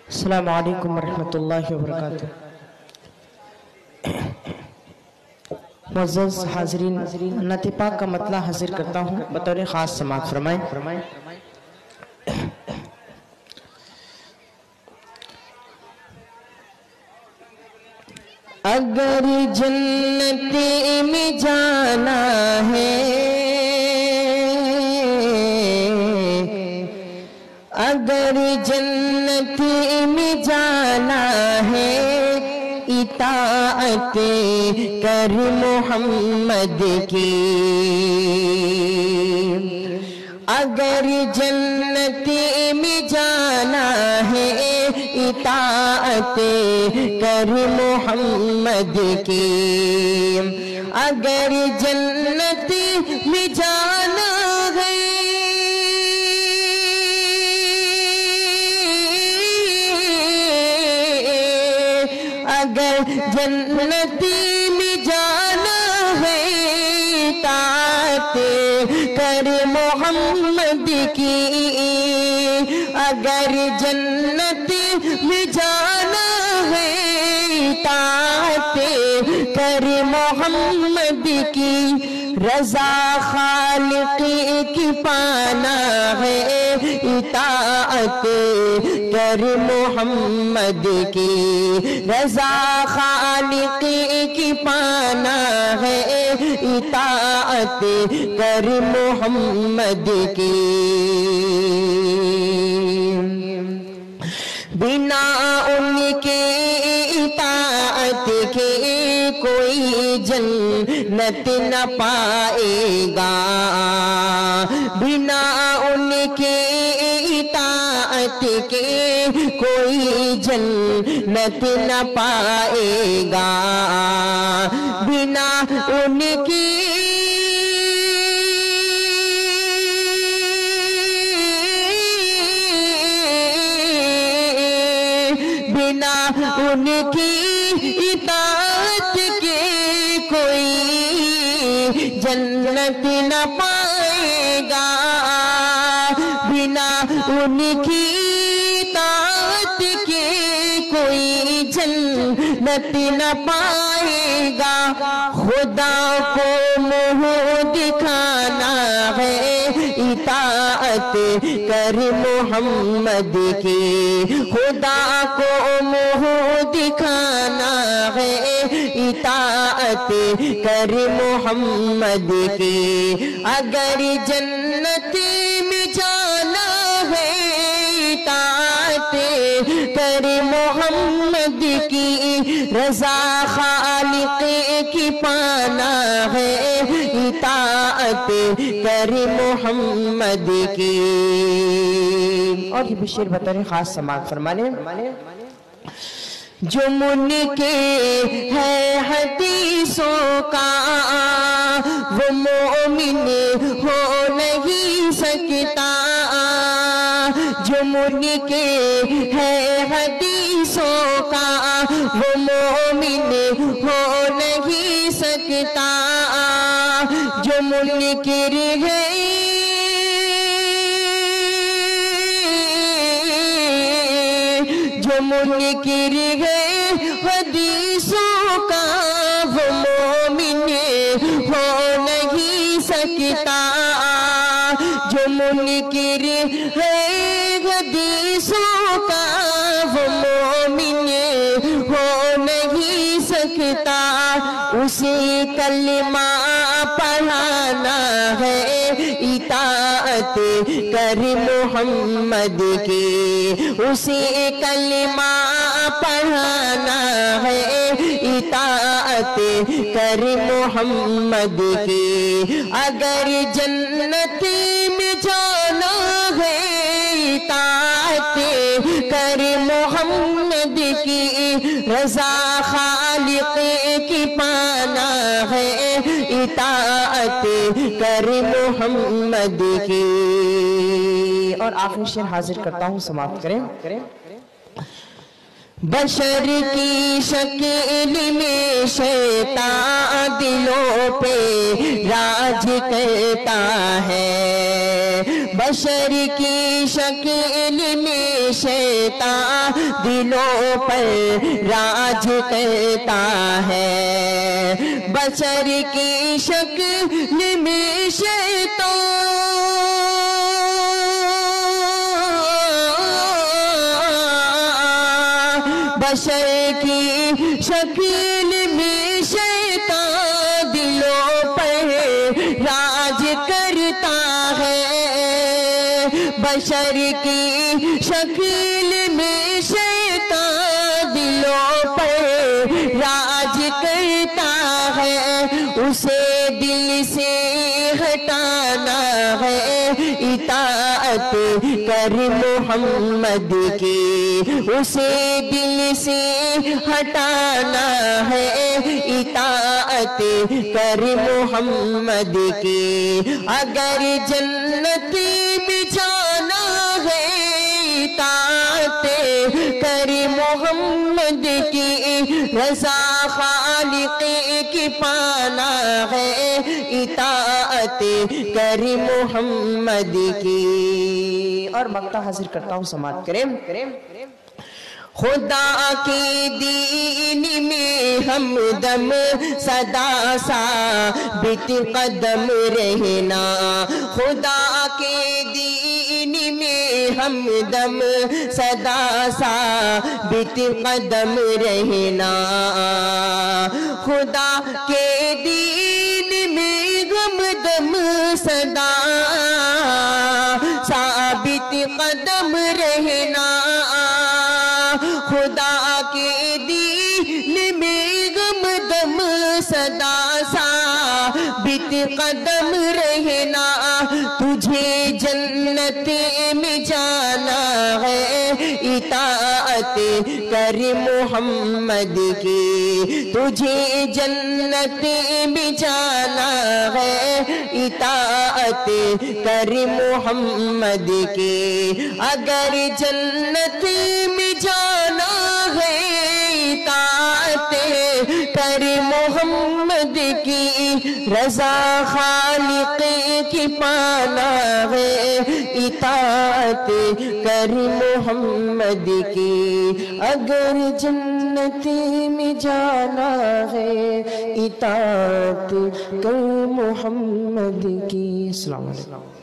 السلام علیکم ورحمۃ اللہ وبرکاتہ۔ معزز حاضرین، نعت پاک کا مطلع حاضر کرتا ہوں، بطور خاص سماعت فرمائیں۔ اگر جنت میں جانا ہے، اگر جنت میں جانا ہے، اطاعت کر محمد کی۔ اگر جنت میں جانا ہے، اطاعت کر محمد کی۔ اگر جنت میں جانا ہے، اگر جنت میں جانا ہے، اطاعت کر محمد کی۔ اگر جنت میں جانا ہے، اطاعت کر محمد کی۔ رضا خالق کی پانا ہے، اطاعت کر محمد کی۔ رضا خالق کی پانا ہے، اطاعت کر محمد کی۔ بنا ان کے اطاعت کے کوئی جنت نہ پائے گا۔ بنا ان کے اطاعت کے کوئی جنت نہ پائے گا۔ بنا ان کی بنا ان کی اطاعت کے کوئی جنت نہ پائے گا۔ بنا ان کی اطاعت کے کوئی جنت نہ پائے گا۔ خدا کو منہ دکھانا ہے، اطاعت کر محمد کی۔ خدا کو منہ دکھانا ہے، اطاعت کر محمد کی۔ اگر جنت میں جانا ہے، اطاعت کر محمد کی۔ رضا خالق کی پانا ہے، اطاعت کر محمد کی۔ اور یہ بھی شعر بطور خاص سماعت فرمانے۔ جو منکر ہے حدیثوں کا، وہ مومن ہو نہیں سکتا۔ جو منکر ہے حدیثوں کا، وہ مومن ہو نہیں سکتا۔ جو منکر ہے جو منکر ہے حدیثوں کا، وہ مومن ہو نہیں سکتا۔ جو منکر ہے حدیثوں کا، وہ مومن ہو نہیں سکتا۔ اسی کلمہ پڑھانا ہے، اطاعت کر محمد کی۔ اسی کلمہ پڑھانا ہے، اطاعت کر محمد کی۔ اگر جنت میں جانا ہے، اطاعت کر محمد کی۔ رضا خالق کی پانا ہے، اطاعت کر محمد کی۔ اور آخری شعر حاضر کرتا ہوں، سماعت کریں۔ بشر کی شکل میں شیطان دلوں پہ راج کرتا ہے۔ بشر کی شکل میں شیطان دلوں پر راج کرتا ہے بشر کی شکل میں شیطان بشر کی شکل میں شیطان دلوں پر راج کرتا ہے بشر کی شکل میں شیطان دلوں پر راج کرتا ہے اسے دل سے ہٹانا ہے اطاعت کر محمد کی اسے دل سے ہٹانا ہے اطاعت کر محمد کی اگر جنت میں جانا ہے اطاعت کر محمد کی رضا خالق کی پانا ہے اطاعت کر محمد کی اور مقطع حاضر کرتا ہوں سماعت کریں خدا کے دین میں ہم دم صدا ثابت قدم رہنا خدا کے دین میں ہم دم صدا ثابت قدم رہنا خدا کے دین میں ہم دم صدا ثابت قدم رہنا خدا کے دین میں غم دم صدا ثابت قدم رہنا تجھے جنت میں جانا ہے اطاعت کر محمد کی تجھے جنت میں جانا ہے اطاعت کر محمد کی اگر جنت میں جانا ہے اطاعت کر محمد کی رضا خالق کی پانا ہے اطاعت کر محمد کی اگر جنت میں جانا ہے اطاعت کر محمد کی السلام علیکم